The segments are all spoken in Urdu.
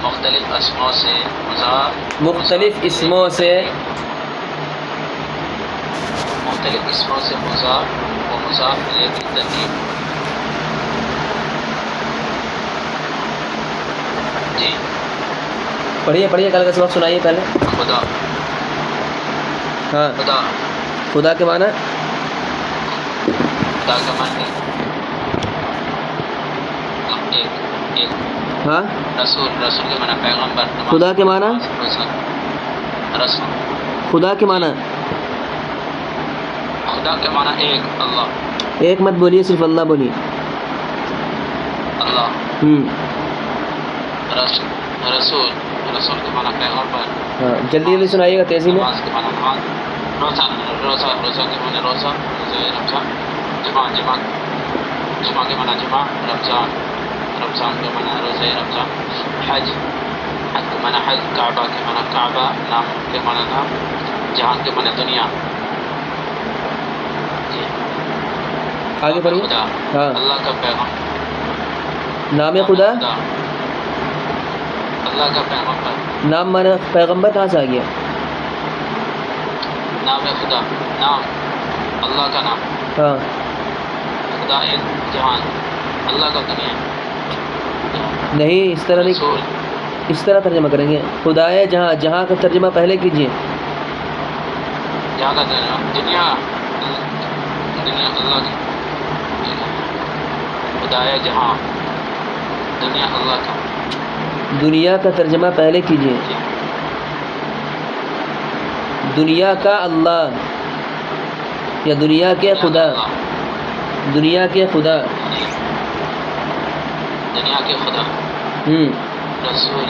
مختلف اسموں سے مضاف، مختلف اسموں سے مضاف و مضاف الیہ کی ترکیب. جی پڑھیے کل کا سبق سنائیے پہلے. خدا، ہاں خدا کے معنی خدا کا معنی ایک ہاں رسول کے معنی پیغمبر. خدا کے معنی رسول. خدا کے معنی ایک اللہ. ایک مت بولیے، صرف اللہ بولیے. اللہ. رسول کے معنی پیغمبر. ہاں جلدی سنائیے گا تیزی میں. نماز کے معنی نماز. روزہ کے معنی روزہ رمضان. جمعہ کے معنی جمعہ. رمضان کے معنی روزہ رمضان. حج کے معنی حج. کعبہ کے معنی کعبہ. نام کے معنی نام. جہان کے معنی دنیا. آگے پڑھیے. خدا ہاں اللہ کا پیغام. نام خدا اللہ کا پیغمبر. نام معنی پیغمبر کہاں سے آ گیا؟ نام خدا نام اللہ کا نام. ہاں خدا ایک جہان. اللہ کا دنیا. نہیں اس طرح نہیں، رسول اس طرح ترجمہ کریں گے. خدائے جہاں. جہاں کا ترجمہ پہلے کیجیے. جہاں کا دنیا اللہ کی. خدائے جہاں دنیا اللہ کا. دنیا کا ترجمہ پہلے کیجیے. دنیا کا اللہ یا دنیا کے خدا. دنیا کے خدا. دنیا کے خدا. رسول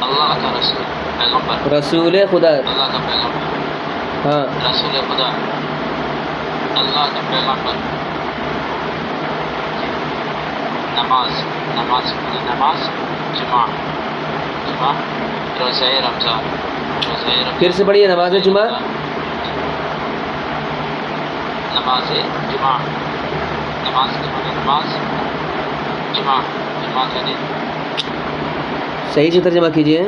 اللہ کا رسول پیغمبر. رسول خدا. اللہ کا پیغمبر. ہاں رسول خدا اللہ کا پیغمبر. نماز جمعہ روزہ رمضان. پھر سے پڑھیے. نماز جمعہ. نماز جمعہ. نماز کے معنی نماز. جمعہ کا دن. صحیح سے ترجمہ کیجیے.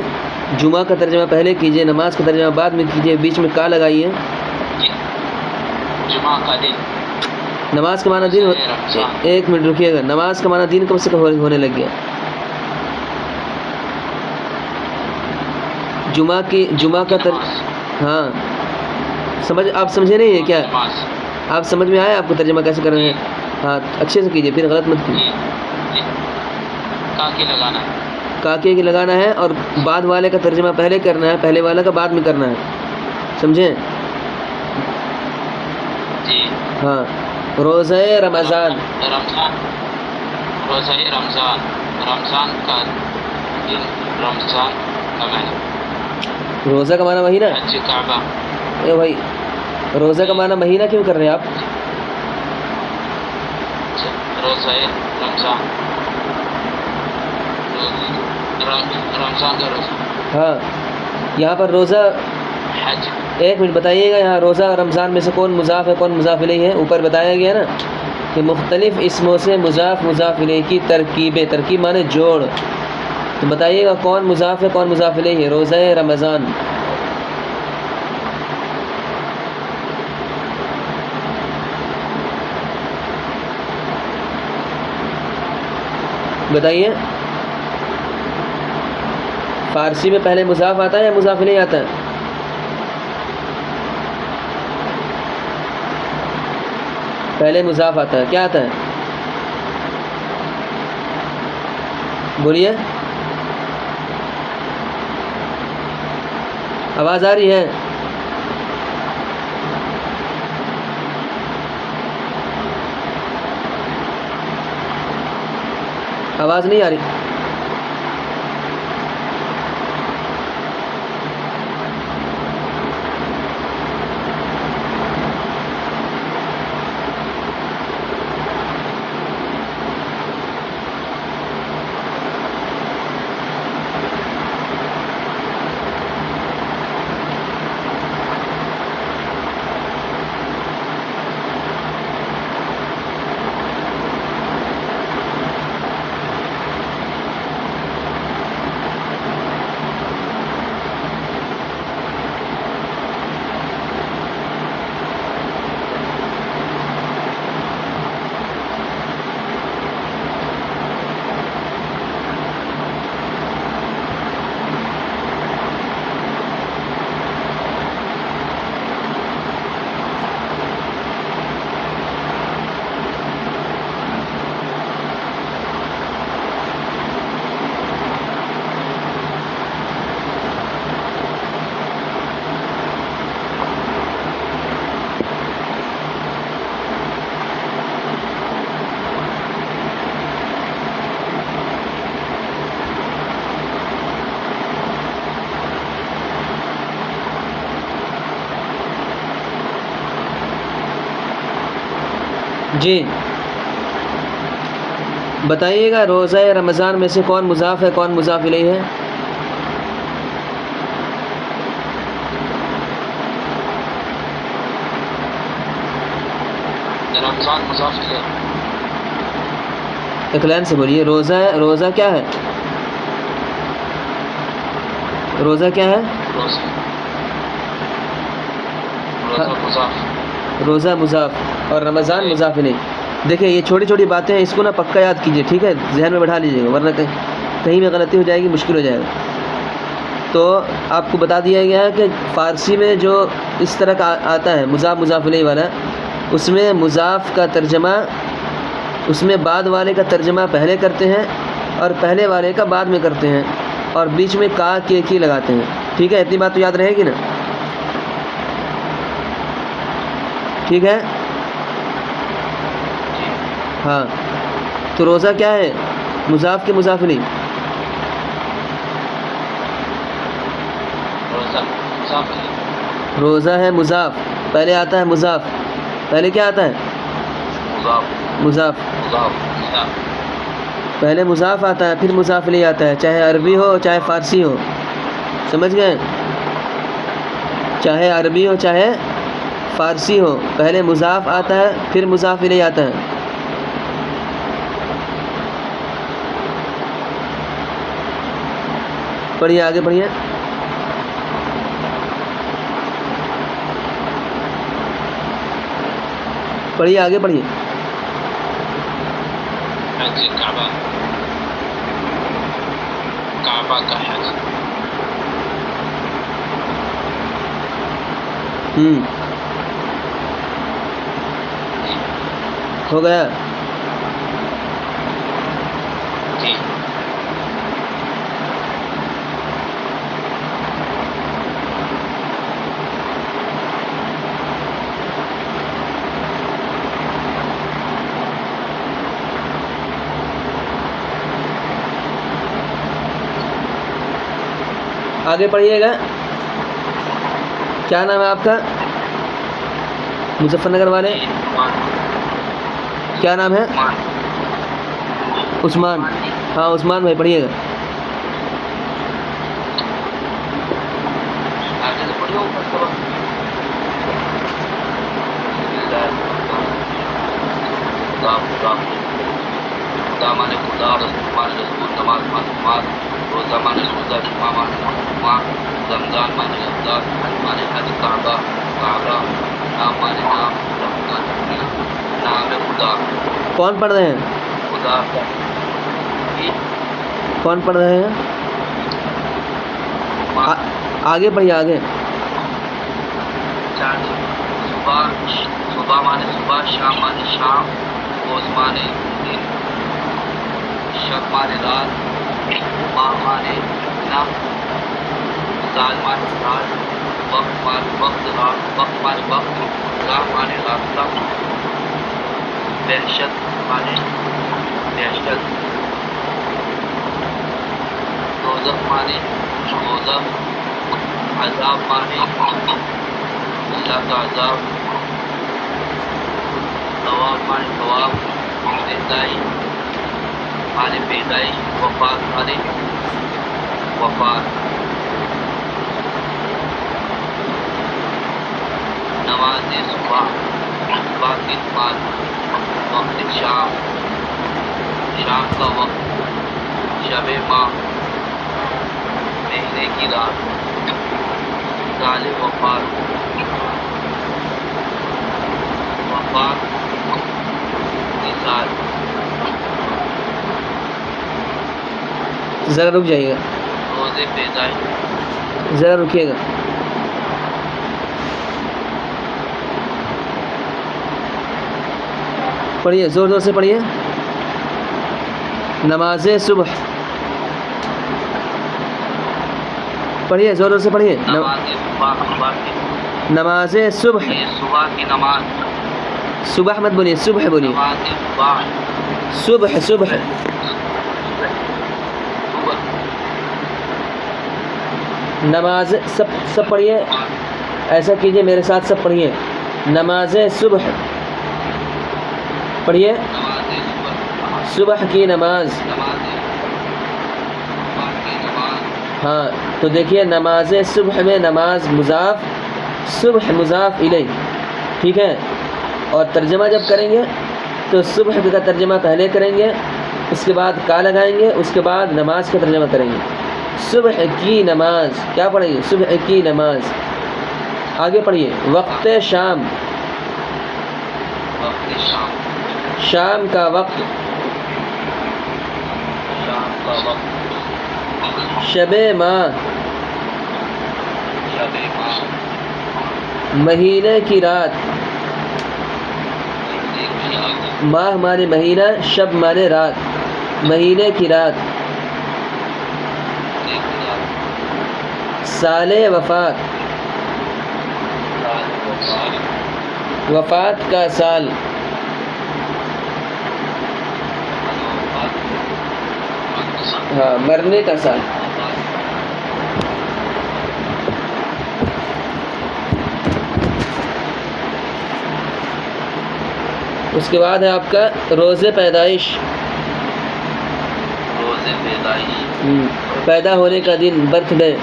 جمعہ کا ترجمہ پہلے کیجیے، نماز کا ترجمہ بعد میں کیجیے، بیچ میں کا لگائیے. جمعہ کا دن. نماز کا معنی دن. ایک منٹ رکیے گا. نماز کا معنی دن کب سے ہونے لگ گیا؟ جمعہ کا ہاں آپ سمجھے نہیں ہے کیا؟ آپ سمجھ میں آیا آپ کو ترجمہ کیسے کر رہے ہیں؟ ہاں اچھے سے کیجیے، پھر غلط مت کیجیے. کاکے کی لگانا ہے اور بعد والے کا ترجمہ پہلے کرنا ہے، پہلے والا کا بعد میں کرنا ہے. سمجھیں؟ ہاں روزہ رمضان. روزہ رمضان کا دن. رمضان کا مہینہ. روزہ کا معنی مہینہ. حج کعبہ. اے بھائی روزہ کا معنی مہینہ کیوں کر رہے ہیں آپ؟ روزہ رمضان کا روزہ. ہاں یہاں پر روزہ. حج. ایک منٹ بتائیے گا. یہاں روزہ رمضان میں سے کون مضاف ہے کون مضاف الیہ ہے؟ اوپر بتایا گیا نا کہ مختلف اسموں سے مضاف الیہ کی ترکیبیں. ترکیب معنی جوڑ. تو بتائیے گا کون مضاف ہے کون مضاف الیہ ہے؟ روزہ رمضان. بتائیے. فارسی میں پہلے مضاف آتا ہے یا مضاف الیہ آتا ہے؟ پہلے مضاف آتا ہے. کیا آتا ہے؟ بولیے. آواز آ رہی ہے؟ آواز نہیں آ رہی. جی بتائیے گا روزہ رمضان میں سے کون مضاف ہے کون مضاف الیہ ہے؟ رمضان مضاف الیہ. ایک لائن سے بولیے. روزہ کیا ہے؟ روزہ کیا ہے؟ روزہ مضاف اور رمضان مضاف الیہ. دیکھیں یہ چھوٹی چھوٹی باتیں ہیں، اس کو نا پکا یاد کیجئے، ٹھیک ہے، ذہن میں بٹھا لیجئے گا، ورنہ کہیں میں غلطی ہو جائے گی، مشکل ہو جائے گا. تو آپ کو بتا دیا گیا ہے کہ فارسی میں جو اس طرح کا آتا ہے مضاف مضاف الیہ والا، اس میں مضاف کا ترجمہ، اس میں بعد والے کا ترجمہ پہلے کرتے ہیں اور پہلے والے کا بعد میں کرتے ہیں، اور بیچ میں کا کی لگاتے ہیں. ٹھیک ہے، اتنی بات تو یاد رہے گی نا؟ ٹھیک ہے ہاں. تو روزہ کیا ہے؟ مضاف کے مضاف الیہ؟ روزہ ہے مضاف، پہلے آتا ہے مضاف. پہلے کیا آتا ہے؟ مضاف. پہلے مضاف آتا ہے پھر مضاف الیہ آتا ہے، چاہے عربی ہو چاہے فارسی ہو. سمجھ گئے؟ چاہے عربی ہو چاہے فارسی ہو، پہلے مضاف آتا ہے پھر مضاف الیہ آتا ہے. پڑھیے آگے پڑھیے. پڑھیے آگے پڑھیے. حج کعبہ کا حج. ہو گیا. جی آگے پڑھیے گا. کیا نام ہے آپ کا؟ مظفر نگر والے کیا نام ہے؟ عثمان. ہاں عثمان بھائی پڑھیے گا. دامان خدا رسمان رسول نماز مان روزہ مان روزہ جمعہ مان رمضان مان رمضان مان حج کعبہ نام مان نام رمضان نام خدا. کون پڑھ رہے ہیں؟ خدا. کون پڑھ رہے ہیں؟ آگے پڑھیے آگے. صبح مانے صبح، شام مانے شام، روز مانے دن، شب مانے رات، ماہ مانے مہینہ، سال مانے سال، وقت مانے وقت، وقت مانے وقت، راہ مانے راستہ، دہشت مانے دہشت، دوزخ مانے دوزخ، عذاب مانے اللہ کا عذاب، ثواب مانے ثواب، پیدائش مانے پیدائش، وفات مانے وفات. نماز صبح صبح کی نماز، وقت شام شام کا وقت، شب ماہ مہینے کی رات، سال وفات وفات مثال. ذرا رک جائیے گا. روزے پیدائش. ذرا رکیے گا. پڑھیے زور زور سے پڑھیے. نماز صبح پڑھیے زور زور سے پڑھیے. نماز صبح. صبح کی نماز. صبح مت بولیے، صبح بولیے. صبح صبح. نماز سب پڑھیے، ایسا کیجئے میرے ساتھ سب پڑھیے. نماز صبح. پڑھیے صبح کی نماز. ہاں تو دیکھیے نماز صبح میں نماز مضاف، صبح مضاف الیہ، ٹھیک ہے. اور ترجمہ جب کریں گے تو صبح کا ترجمہ پہلے کریں گے، اس کے بعد کا لگائیں گے، اس کے بعد نماز کا ترجمہ کریں گے. صبح کی نماز کیا پڑھیں گے؟ صبح کی نماز. آگے پڑھیے وقت شام. شام کا وقت. شب ماہ. مہینے کی رات. ماہ مانے مہینہ، شب مانے رات، مہینے کی رات. سال وفات. وفات کا سال. ہاں مرنے کا سال. اس کے بعد ہے آپ کا روز پیدائش. پیدا ہونے کا دن، برتھ ڈے.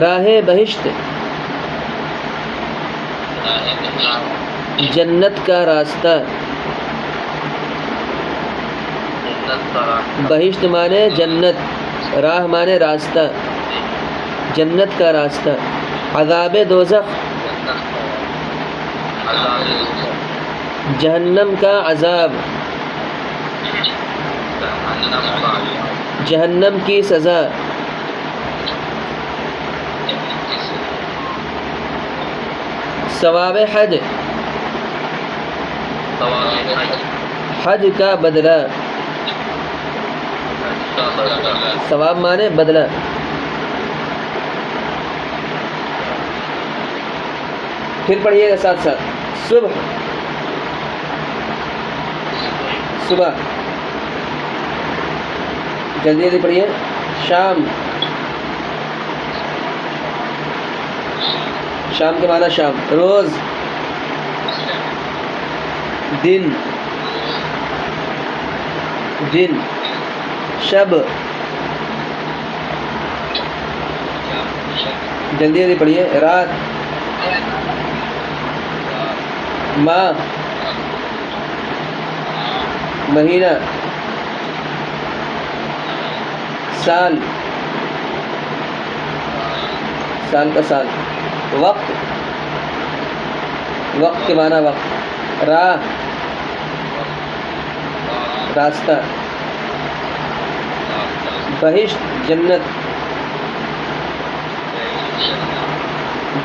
راہ بہشت. جنت کا راستہ. بہشت مانے جنت، راہ مانے راستہ، جنت کا راستہ. عذاب دوزخ. جہنم کا عذاب، جہنم کی سزا. ثواب حج. حج کا بدلہ. ثواب مانے بدلہ. پھر پڑھیے گا ساتھ ساتھ. صبح. صبح جلدی جلدی پڑھیے. شام. شام کے معنی شام. روز. دن. دن. شب. جلدی جلدی پڑھیے. رات. ماہ. مہینہ. سال. سال کا سال. وقت. وقت کے معنی وقت. راہ. راستہ. بہشت جنت.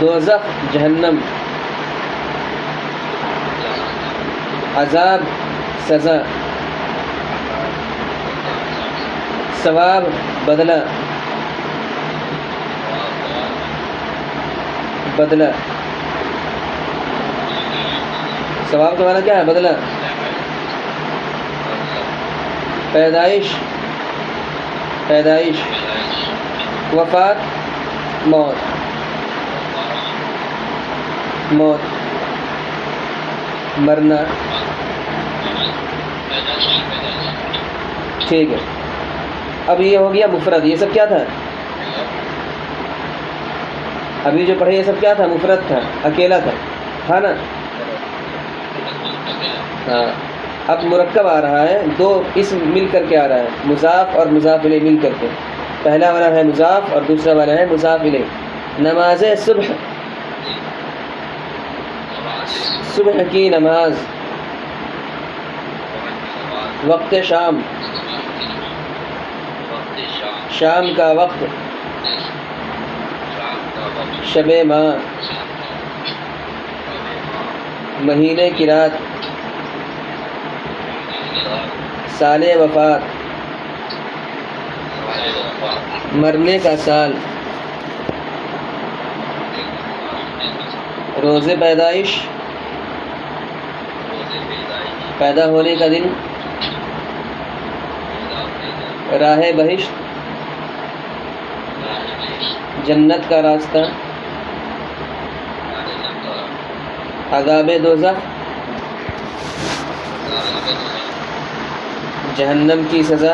دوزخ جہنم. عذاب سزا. ثواب بدلہ. بدلہ. ثواب کا معنی کیا ہے؟ بدلہ. پیدائش. پیدائش. وفات موت. موت. مرنا. ٹھیک ہے. اب یہ ہو گیا مفرد. یہ سب کیا تھا؟ ابھی جو پڑھے یہ سب کیا تھا؟ مفرد تھا، اکیلا تھا نا. ہاں اب مرکب آ رہا ہے. دو اسم مل کر کے آ رہا ہے، مضاف اور مضاف الیہ مل کر کے. پہلا والا ہے مضاف اور دوسرا والا ہے مضاف الیہ. نماز صبح. صبح کی نماز. وقت شام. شام کا وقت. شب ماہ. مہینے کی رات. سال وفات. مرنے کا سال. روز پیدائش. پیدا ہونے کا دن. راہ بہشت. جنت کا راستہ. عذاب دوزخ، جہنم کی سزا،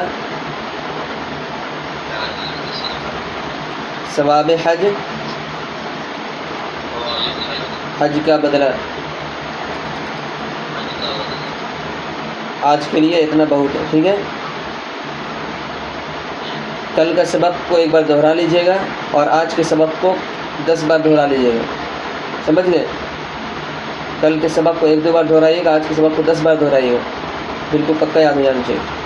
ثواب حج، حج کا بدلہ۔ آج کے لیے اتنا بہت ہے، ٹھیک ہے؟ کل کا سبق کو ایک بار دہرا لیجیے گا اور آج کے سبق کو 10 بار دہرا لیجیے گا، سمجھ گئے؟ کل کے سبق کو 1-2 بار دہرائیے گا، آج کے سبق کو 10 بار دہرائیے گا، بالکل پکا یاد ہو جانا چاہیے۔